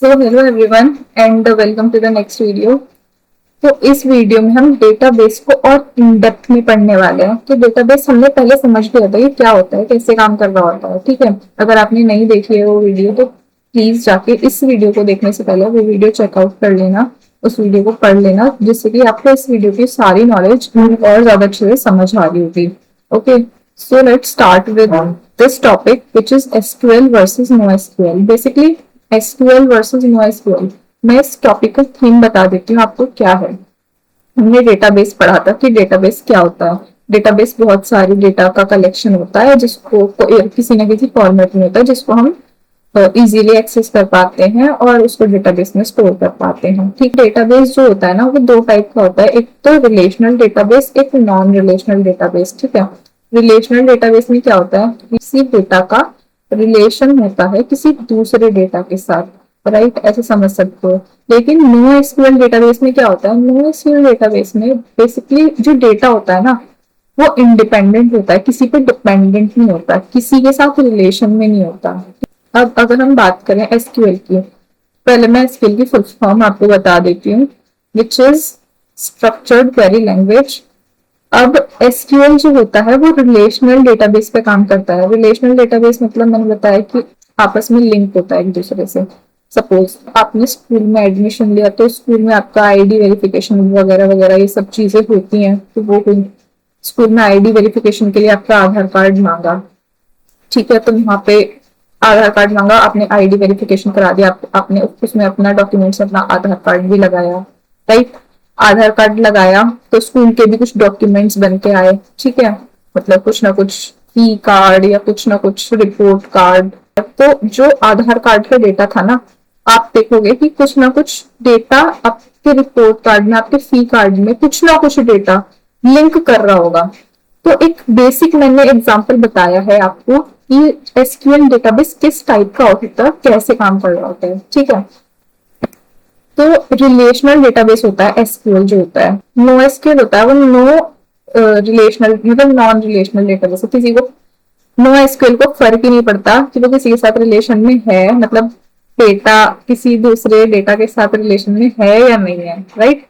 So hello everyone and welcome to the next video. तो इस video में हम डेटाबेस को और इन डेप्थ में पढ़ने वाले हैं। तो डेटाबेस हमने पहले समझ लिया था कि क्या होता है, कैसे काम कर रहा होता है। ठीक है, अगर आपने नहीं देखी है वो वीडियो तो प्लीज जाके इस वीडियो को देखने से पहले वो वीडियो चेकआउट कर लेना, उस वीडियो को पढ़ लेना, जिससे कि आपको इस वीडियो की सारी नॉलेज और ज्यादा अच्छे से समझ आ रही होगी। Okay, so let's start with this topic which is SQL versus no SQL. Basically SQL versus no SQL, मैं इस टॉपिक का थीम बता देती हूँ आपको क्या है। हमने डेटाबेस पढ़ा था कि डेटाबेस क्या होता है। डेटाबेस बहुत सारी डेटा का कलेक्शन होता है जिसको किसी न किसी फॉर्मेट में होता है, जिसको हम इजीली एक्सेस कर पाते हैं और उसको डेटाबेस में स्टोर कर पाते हैं। ठीक, डेटाबेस जो होता है ना वो दो टाइप का होता है, एक तो रिलेशनल डेटाबेस, एक नॉन रिलेशनल डेटाबेस। ठीक है, रिलेशनल डेटाबेस में क्या होता है, किसी डेटा का रिलेशन होता है किसी दूसरे डेटा के साथ, राइट, ऐसे समझ सकते हो। लेकिन नो एसक्यूएल डेटाबेस में क्या होता है, नो एसक्यूएल डेटाबेस में बेसिकली जो डेटा होता है ना वो इंडिपेंडेंट होता है, किसी पे डिपेंडेंट नहीं होता, किसी के साथ रिलेशन में नहीं होता। अब अगर हम बात करें एसक्यूएल की, पहले मैं एसक्यूएल की फुल फॉर्म आपको बता देती हूँ, which is structured query language. अब एसक्यूएल जो होता है वो रिलेशनल डेटाबेस पे काम करता है। रिलेशनल डेटाबेस मतलब मैंने बताया कि आपस में लिंक होता है एक दूसरे से। सपोज आपने स्कूल में एडमिशन लिया तो स्कूल में आपका आईडी वेरिफिकेशन वगैरह वगैरह ये सब चीजें होती हैं, तो वो हुई। स्कूल में आईडी वेरिफिकेशन के लिए आपका आधार कार्ड मांगा, ठीक है, तो वहां पे आधार कार्ड मांगा, आपने आईडी वेरिफिकेशन करा दिया, आपने उसमें अपना डॉक्यूमेंट्स, अपना आधार कार्ड भी लगाया, राइट। आधार कार्ड लगाया तो स्कूल के भी कुछ डॉक्यूमेंट्स बन के आए, ठीक है, मतलब कुछ ना कुछ फी कार्ड या कुछ ना कुछ रिपोर्ट कार्ड। तो जो आधार कार्ड का डेटा था ना, आप देखोगे कि कुछ ना कुछ डेटा आपके रिपोर्ट कार्ड में, आपके फी कार्ड में कुछ ना कुछ डेटा लिंक कर रहा होगा। तो एक बेसिक मैंने एग्जांपल बताया है आपको कि एसक्यूएल डेटाबेस किस टाइप का होता है, कैसे काम कर रहा होता है। ठीक है, तो रिलेशनल डेटाबेस होता है एसक्यूएल जो होता है। नो एसक्यूएल होता है वो नो रिलेशनल, मतलब नॉन रिलेशनल डेटाबेस। किसी को नो एसक्यूएल को फर्क ही नहीं पड़ता कि वो किसी के साथ रिलेशन में है, मतलब डेटा किसी दूसरे डेटा के साथ रिलेशन में है या नहीं है, राइट।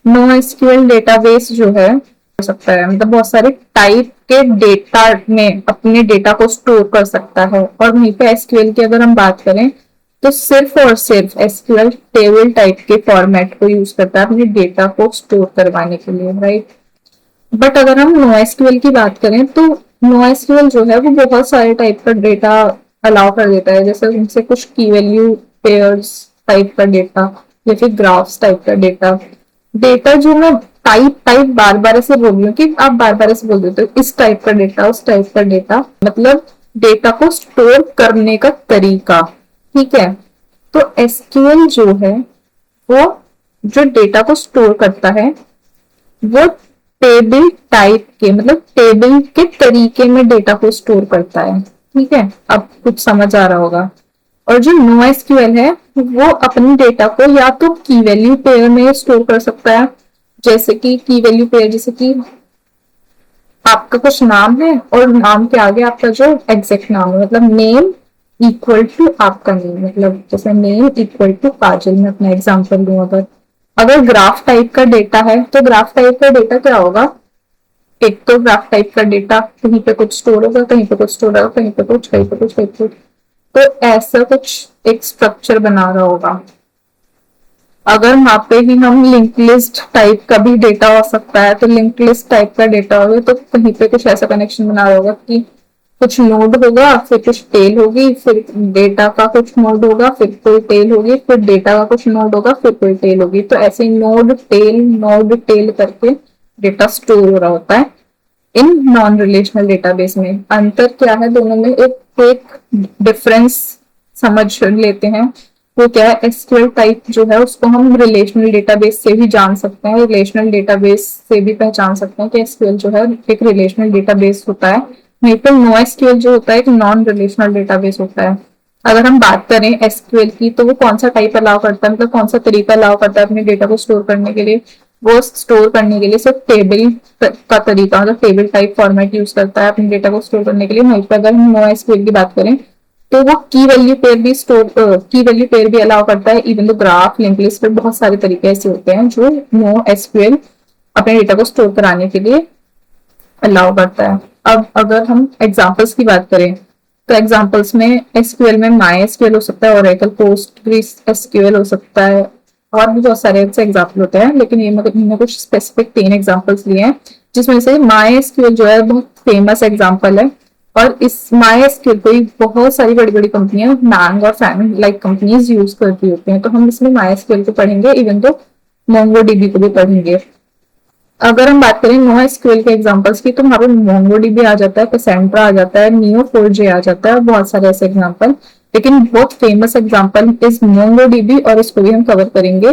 नो एसक्यूएल डेटाबेस जो है हो सकता है, मतलब बहुत सारे टाइप के डेटा में अपने डेटा को स्टोर कर सकता है। और वहीं पे एसक्यूएल की अगर हम बात करें तो सिर्फ और सिर्फ एसक्यूएल टेबल टाइप के फॉर्मेट को यूज करता है अपने डेटा को स्टोर करवाने के लिए, राइट। बट अगर हम नो एसक्यूएल की बात करें तो नो एसक्यूएल जो है वो बहुत सारे टाइप का डेटा अलाउ कर देता है, जैसे उनसे कुछ की वैल्यू पेयर्स टाइप का डेटा या फिर ग्राफ्स टाइप का डेटा। डेटा जो मैं टाइप टाइप बार बार ऐसे बोल रही हूँ कि आप बार बार ऐसे बोल देते हो, इस टाइप का डेटा, उस टाइप का डेटा, मतलब डेटा को स्टोर करने का तरीका। ठीक है, तो एसक्यूएल जो है वो जो डेटा को स्टोर करता है वो टेबल टाइप के, मतलब टेबल के तरीके में डेटा को स्टोर करता है। ठीक है, अब कुछ समझ आ रहा होगा। और जो नो एसक्यूएल है वो अपने डेटा को या तो की वैल्यू पेयर में स्टोर कर सकता है, जैसे कि की वैल्यू पेयर, जैसे कि आपका कुछ नाम है और नाम के आगे आपका जो एग्जैक्ट नाम है, मतलब नेम इक्वल टू आपका नेम, मतलब जैसे नेम इक्वल टू काजल, मैं अपना एग्जांपल दूं। अगर अगर ग्राफ टाइप का डेटा है तो ग्राफ टाइप का डेटा क्या होगा, एक तो ग्राफ टाइप का डेटा कहीं पे कुछ स्टोर होगा, कहीं पे कुछ स्टोर होगा, कहीं पे कुछ, कहीं पे कुछ, कहीं पे कुछ, तो ऐसा कुछ एक स्ट्रक्चर बना रहा होगा। अगर वहां पे ही हम लिंक लिस्ट टाइप का भी डेटा हो सकता है, तो लिंक लिस्ट टाइप का डेटा होगा तो कहीं पे कुछ ऐसा कनेक्शन बना रहा होगा कि कुछ नोड होगा, फिर कुछ टेल होगी, फिर डेटा का कुछ नोड होगा, फिर कोई टेल होगी, फिर डेटा का कुछ नोड होगा, फिर कोई टेल होगी। तो ऐसे नोड टेल करके डेटा स्टोर हो रहा होता है इन नॉन रिलेशनल डेटाबेस में। अंतर क्या है दोनों में, एक डिफरेंस समझ लेते हैं। वो क्या है, एसक्यूएल टाइप जो है उसको हम रिलेशनल डेटाबेस से भी जान सकते हैं, रिलेशनल डेटाबेस से भी पहचान सकते हैं कि एसक्यूएल जो है एक रिलेशनल डेटाबेस होता है। वहीं पर नो एसक्यूएल जो होता है एक नॉन रिलेशनल डेटाबेस होता है। अगर हम बात करें एसक्यूएल की तो वो कौन सा टाइप अलाउ करता है, मतलब कौन सा तरीका अलाउ करता है अपने डेटा को स्टोर करने के लिए, वो स्टोर करने के लिए सिर्फ टेबल का तरीका, मतलब टेबल टाइप फॉर्मेट यूज करता है अपने डेटा को स्टोर करने के लिए। वहीं पर अगर हम नो एसक्यूएल की बात करें तो वो की वैल्यू पेयर भी की वैल्यू पेयर भी अलाउ करता है। इवन तो ग्राफ, लिंक लिस्ट पे बहुत सारे तरीके ऐसे होते हैं जो नो एसक्यूएल अपने डेटा को स्टोर कराने के लिए अलाउ करता है। अब अगर हम एग्जांपल्स की बात करें तो एग्जांपल्स में एसक्यूएल में माई एसक्यूएल हो सकता है, ओरेकल पोस्टग्रेस एसक्यूएल हो सकता है, और भी बहुत सारे ऐसे एग्जाम्पल होते हैं, लेकिन ये मतलब मैंने कुछ स्पेसिफिक 3 एग्जाम्पल्स लिए हैं जिसमें से माई एसक्यूएल जो है बहुत फेमस एग्जाम्पल है। और इस माई एसक्यूएल को ही बहुत सारी बड़ी बड़ी कंपनियां, बैंक और फैमिली लाइक कंपनीज यूज करती होती हैं। तो हम इसमें माई एसक्यूएल को पढ़ेंगे, इवन तो मोंगो डीबी को भी पढ़ेंगे। अगर हम बात करें नो एसक्यूएल के एग्जांपल्स की तो वहां पे मोंगोडीबी आ जाता है, कैसेंड्रा आ जाता है, नियो4j आ जाता है, बहुत सारे ऐसे एग्जांपल। लेकिन बहुत फेमस एग्जांपल इज मोंगोडीबी और इसको भी हम कवर करेंगे